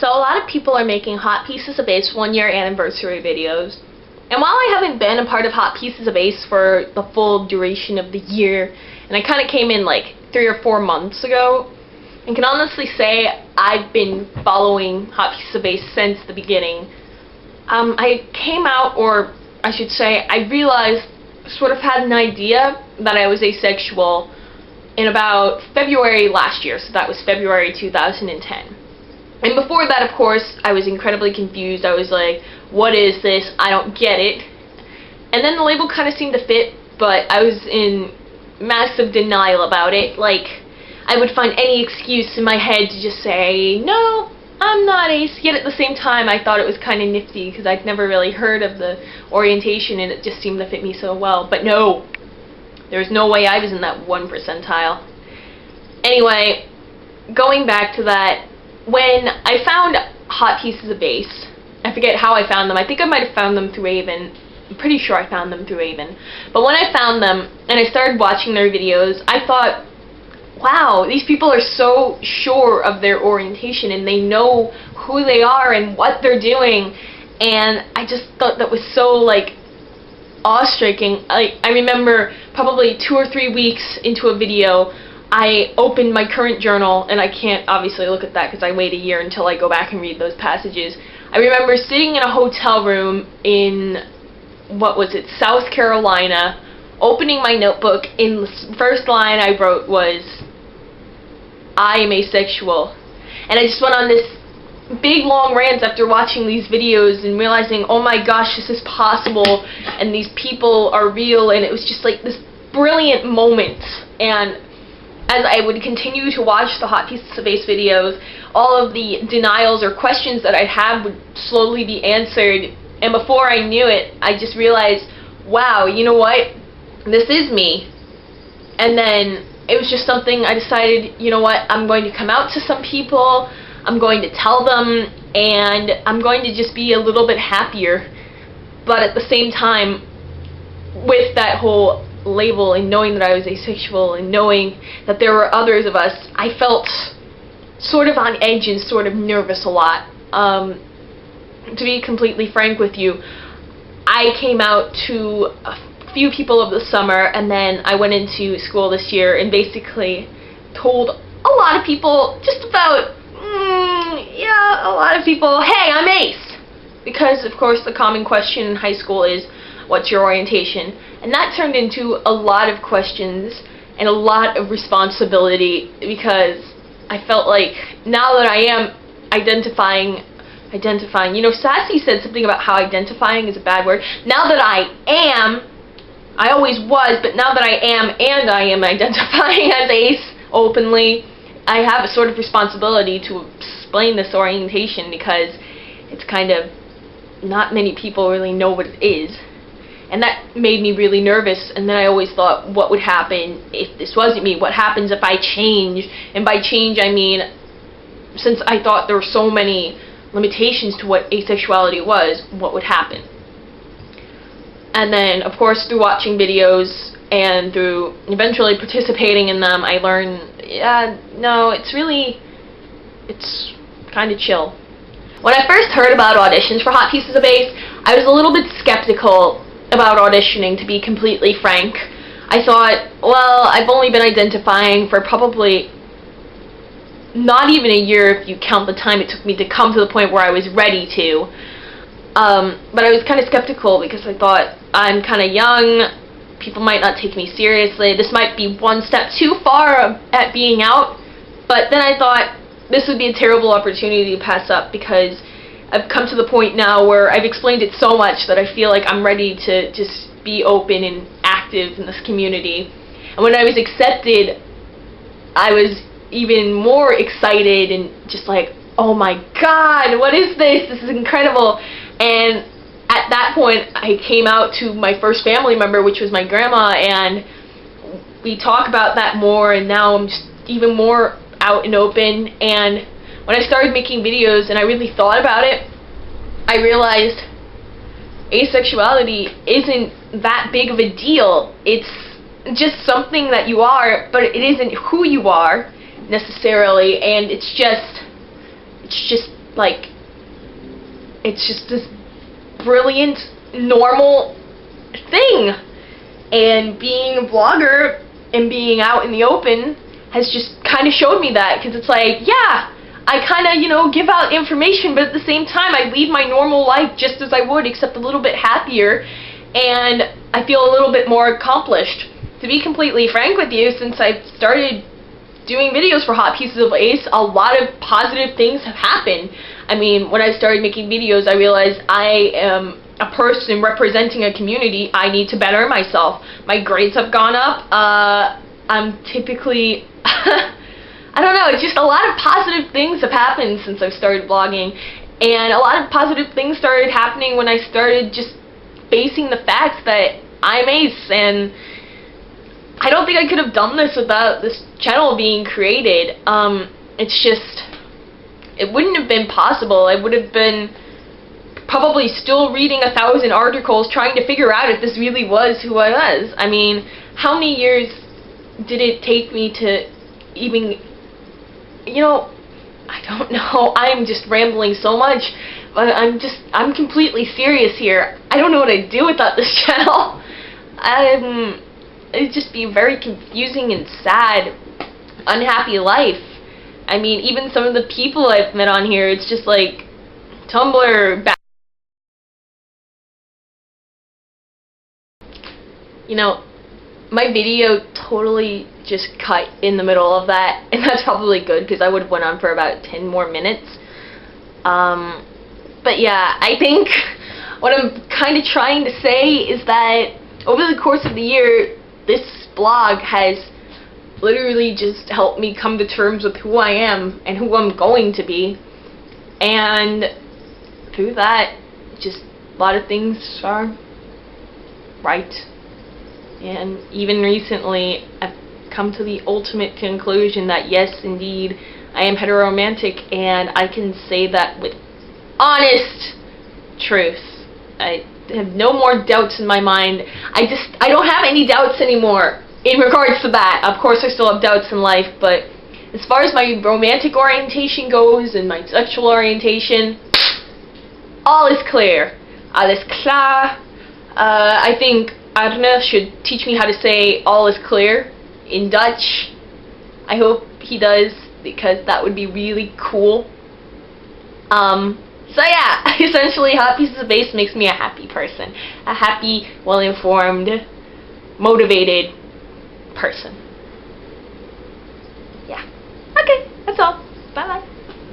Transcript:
So a lot of people are making Hot Pieces of Ace 1-year anniversary videos. And while I haven't been a part of Hot Pieces of Ace for the full duration of the year, and I kind of came in like 3 or 4 months ago, and can honestly say I've been following Hot Pieces of Ace since the beginning. I came out, or I should say, I realized, sort of had an idea that I was asexual in about February last year, so that was February 2010. And before that, of course, I was incredibly confused. I was like, what is this? I don't get it. And then the label kind of seemed to fit, but I was in massive denial about it. Like, I would find any excuse in my head to just say, no, I'm not ace. Yet at the same time, I thought it was kind of nifty because I'd never really heard of the orientation and it just seemed to fit me so well. But no, there's no way I was in that 1 percentile. Anyway, going back to that, when I found Hot Pieces of Ace, I forget how I found them. I think I might have found them through Avon. I'm pretty sure I found them through Avon. But when I found them and I started watching their videos, I thought, wow, these people are so sure of their orientation and they know who they are and what they're doing. And I just thought that was so, like, awe-striking. I remember probably 2 or 3 weeks into a video, I opened my current journal, and I can't obviously look at that because I wait a year until I go back and read those passages. I remember sitting in a hotel room in, what was it, South Carolina, opening my notebook, and the first line I wrote was, I am asexual. And I just went on this big long rant after watching these videos and realizing, oh my gosh, this is possible, and these people are real, and it was just like this brilliant moment. And as I would continue to watch the Hot Pieces of Ace videos, all of the denials or questions that I had would slowly be answered, and before I knew it, I just realized, wow, you know what, this is me. And then it was just something I decided, you know what, I'm going to come out to some people, I'm going to tell them, and I'm going to just be a little bit happier. But at the same time, with that whole label and knowing that I was asexual and knowing that there were others of us, I felt sort of on edge and sort of nervous a lot. To be completely frank with you, I came out to a few people over the summer, and then I went into school this year and basically told a lot of people, just about, a lot of people, hey, I'm ace. Because, of course, the common question in high school is, what's your orientation? And that turned into a lot of questions and a lot of responsibility, because I felt like now that I am identifying, you know, Sassy said something about how identifying is a bad word. Now that I am, I always was, but now that I am and I am identifying as ace openly, I have a sort of responsibility to explain this orientation, because it's kind of, not many people really know what it is. And that made me really nervous, and then I always thought, what would happen if this wasn't me? What happens if I change? And by change, I mean, since I thought there were so many limitations to what asexuality was, what would happen? And then, of course, through watching videos and through eventually participating in them, I learned, yeah, no, it's kind of chill. When I first heard about auditions for Hot Pieces of Ace, I was a little bit skeptical about auditioning, to be completely frank. I thought, well, I've only been identifying for probably not even a year if you count the time it took me to come to the point where I was ready to. But I was kind of skeptical because I thought, I'm kind of young, people might not take me seriously, this might be one step too far at being out. But then I thought, this would be a terrible opportunity to pass up, because I've come to the point now where I've explained it so much that I feel like I'm ready to just be open and active in this community. And when I was accepted, I was even more excited and just like, oh my god, what is this? This is incredible. And at that point, I came out to my first family member, which was my grandma, and we talk about that more, and now I'm just even more out and open. And when I started making videos and I really thought about it, I realized asexuality isn't that big of a deal. It's just something that you are, but it isn't who you are necessarily, and it's just like, it's just this brilliant, normal thing. And being a vlogger and being out in the open has just kind of showed me that, because it's like, yeah, I kind of, you know, give out information, but at the same time, I lead my normal life just as I would, except a little bit happier, and I feel a little bit more accomplished. To be completely frank with you, since I've started doing videos for Hot Pieces of Ace, a lot of positive things have happened. I mean, when I started making videos, I realized I am a person representing a community. I need to better myself. My grades have gone up. I'm typically, I don't know, it's just a lot of positive things have happened since I've started vlogging. And a lot of positive things started happening when I started just facing the facts that I'm Ace, and I don't think I could have done this without this channel being created. It's just, it wouldn't have been possible. I would have been probably still reading 1,000 articles trying to figure out if this really was who I was. I mean, how many years did it take me to even, you know, I don't know, I'm just rambling so much, but I'm completely serious here. I don't know what I'd do without this channel. It'd just be a very confusing and sad, unhappy life. I mean, even some of the people I've met on here, it's just like, Tumblr, you know, my video totally just cut in the middle of that, and that's probably good, because I would have went on for about 10 more minutes. But yeah, I think what I'm kind of trying to say is that over the course of the year, this blog has literally just helped me come to terms with who I am and who I'm going to be, and through that, just a lot of things are right. And even recently, I've come to the ultimate conclusion that yes, indeed, I am heteromantic, and I can say that with honest truth. I have no more doubts in my mind. I don't have any doubts anymore in regards to that. Of course, I still have doubts in life, but as far as my romantic orientation goes and my sexual orientation, all is clear. All is klar. I think Arne should teach me how to say all is clear in Dutch. I hope he does, because that would be really cool. So yeah, essentially Hot Pieces of Ace makes me a happy person. A happy, well-informed, motivated person. Yeah. Okay, that's all. Bye-bye.